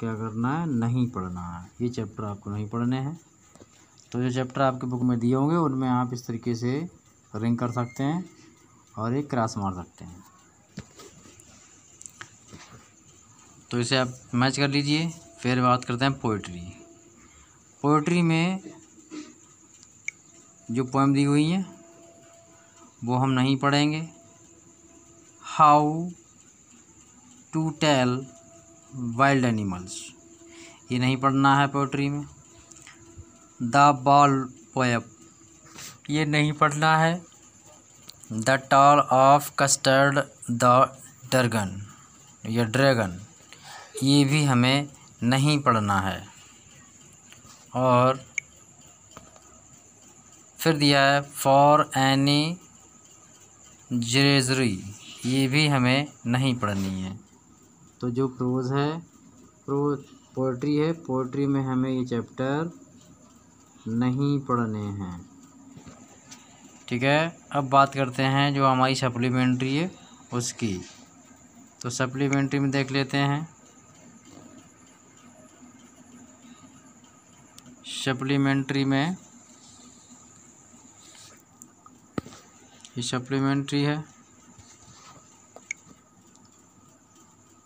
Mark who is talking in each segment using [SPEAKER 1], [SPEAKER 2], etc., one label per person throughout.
[SPEAKER 1] क्या करना है, नहीं पढ़ना है। ये चैप्टर आपको नहीं पढ़ने हैं। तो जो चैप्टर आपके बुक में दिए होंगे उनमें आप इस तरीके से रिंग कर सकते हैं और एक क्रॉस मार सकते हैं। तो इसे आप मैच कर लीजिए। फिर बात करते हैं पोइट्री। पोइट्री में जो पोएम दी हुई है वो हम नहीं पढ़ेंगे। How to tell wild animals, ये नहीं पढ़ना है पोइट्री में। द बॉल पोएम, ये नहीं पढ़ना है। The tall of custard the dragon या ड्रैगन, ये भी हमें नहीं पढ़ना है। और फिर दिया है फॉर एनी जरेजरी, ये भी हमें नहीं पढ़नी है। तो जो प्रोज है, पोइट्री है, पोइट्री में हमें ये चैप्टर नहीं पढ़ने हैं। ठीक है। अब बात करते हैं जो हमारी सप्लीमेंट्री है उसकी। तो सप्लीमेंट्री में देख लेते हैं। सप्लीमेंट्री में ये सप्लीमेंट्री है।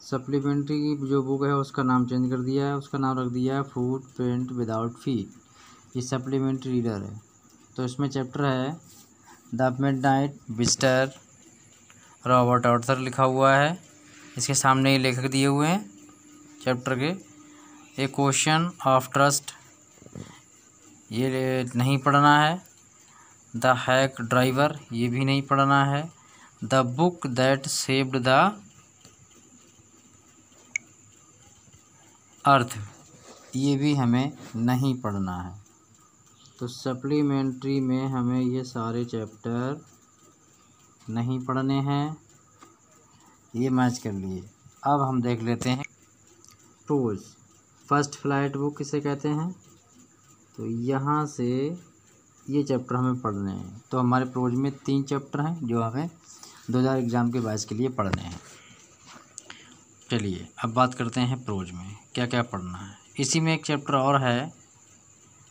[SPEAKER 1] सप्लीमेंट्री की जो बुक है उसका नाम चेंज कर दिया है, उसका नाम रख दिया है फूड प्रिंट विदाउट फीड। ये सप्लीमेंट्री रीडर है। तो इसमें चैप्टर है the midnight visitor, Robert Arthur लिखा हुआ है। इसके सामने ये लेखक दिए हुए हैं चैप्टर के। ए क्वेश्चन ऑफ ट्रस्ट, ये नहीं पढ़ना है। द हैक ड्राइवर, ये भी नहीं पढ़ना है। The book that saved the earth, ये भी हमें नहीं पढ़ना है। तो सप्लीमेंट्री में हमें ये सारे चैप्टर नहीं पढ़ने हैं। ये मैच कर लिए। अब हम देख लेते हैं प्रोज। फर्स्ट फ्लाइट बुक किसे कहते हैं, तो यहाँ से ये चैप्टर हमें पढ़ने हैं। तो हमारे प्रोज में 3 चैप्टर हैं जो हमें 2000 एग्ज़ाम के 22 के लिए पढ़ने हैं। चलिए अब बात करते हैं प्रोज में क्या क्या पढ़ना है। इसी में एक चैप्टर और है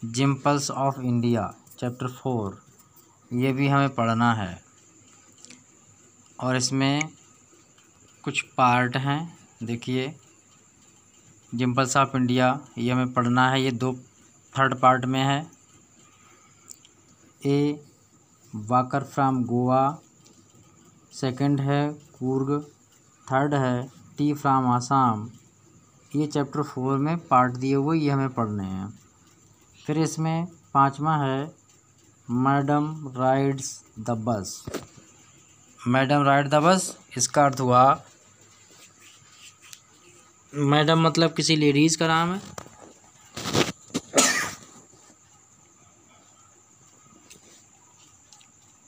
[SPEAKER 1] जिम्पल्स ऑफ इंडिया, चैप्टर 4, ये भी हमें पढ़ना है। और इसमें कुछ पार्ट हैं। देखिए जिम्पल्स ऑफ इंडिया ये हमें पढ़ना है। ये 3rd पार्ट में है। ए वाकर फ्रॉम गोवा, 2nd है कूर्ग, 3rd है टी फ्रॉम आसाम। ये चैप्टर 4 में पार्ट दिए हुए, ये हमें पढ़ने हैं। फिर इसमें 5वां है madam rides the bus. Madam ride the bus, इसका अर्थ हुआ मैडम मतलब किसी लेडीज़ का नाम है।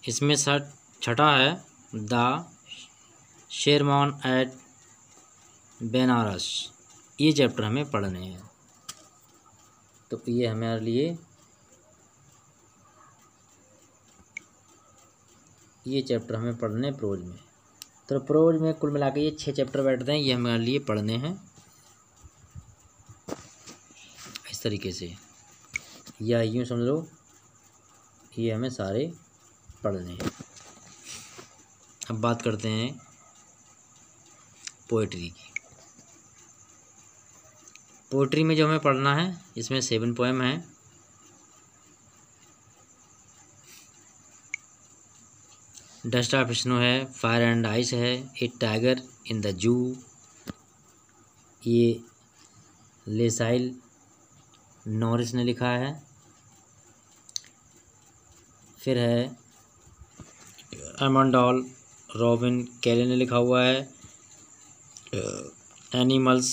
[SPEAKER 1] इसमें 6ठा है द शेरमान एट बेनारस, ये चैप्टर हमें पढ़ने हैं। तो ये हमारे लिए ये चैप्टर हमें पढ़ने प्रोज में। तो प्रोज में कुल मिला के ये 6 चैप्टर बैठते हैं, ये हमारे लिए पढ़ने हैं इस तरीके से, या यूँ समझ लो ये हमें सारे पढ़ने हैं। अब बात करते हैं पोइट्री की। पोइट्री में जो हमें पढ़ना है इसमें 7 पोएम हैं। डस्ट ऑफ स्नो है, फायर एंड आइस है, ए टाइगर इन द जू, ये लेसाइल नॉरिस ने लिखा है। फिर है एमंडॉल रॉबिन कैले ने लिखा हुआ है। एनिमल्स,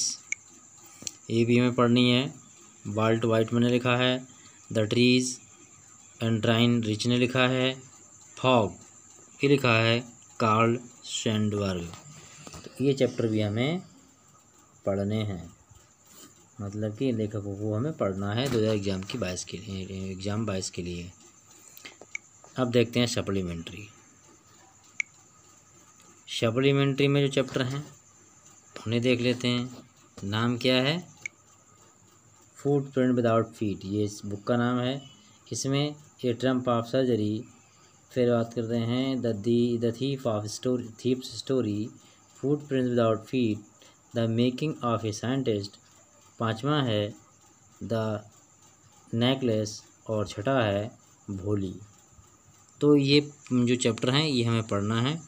[SPEAKER 1] ये भी हमें पढ़नी है, वाल्ट वाइटमैन ने लिखा है। द ट्रीज एंड्राइन रिच ने लिखा है। फॉग, ये लिखा है कार्ल सैंडबर्ग। तो ये चैप्टर भी हमें पढ़ने हैं, मतलब कि लेखकों को हमें पढ़ना है 2000 एग्ज़ाम की 22 के लिए, एग्ज़ाम 22 के लिए। अब देखते हैं सप्लीमेंट्री। सप्लीमेंट्री में जो चैप्टर हैं उन्हें देख लेते हैं। नाम क्या है, फुट प्रिंट विदाउट फीट, ये इस बुक का नाम है। इसमें ए ट्रम्प ऑफ सर्जरी, फिर बात करते हैं the thieves story, foot print without feet, the making of a scientist, पाँचवा है द नेकलेस और छठा है भोली। तो ये जो चैप्टर हैं ये हमें पढ़ना है।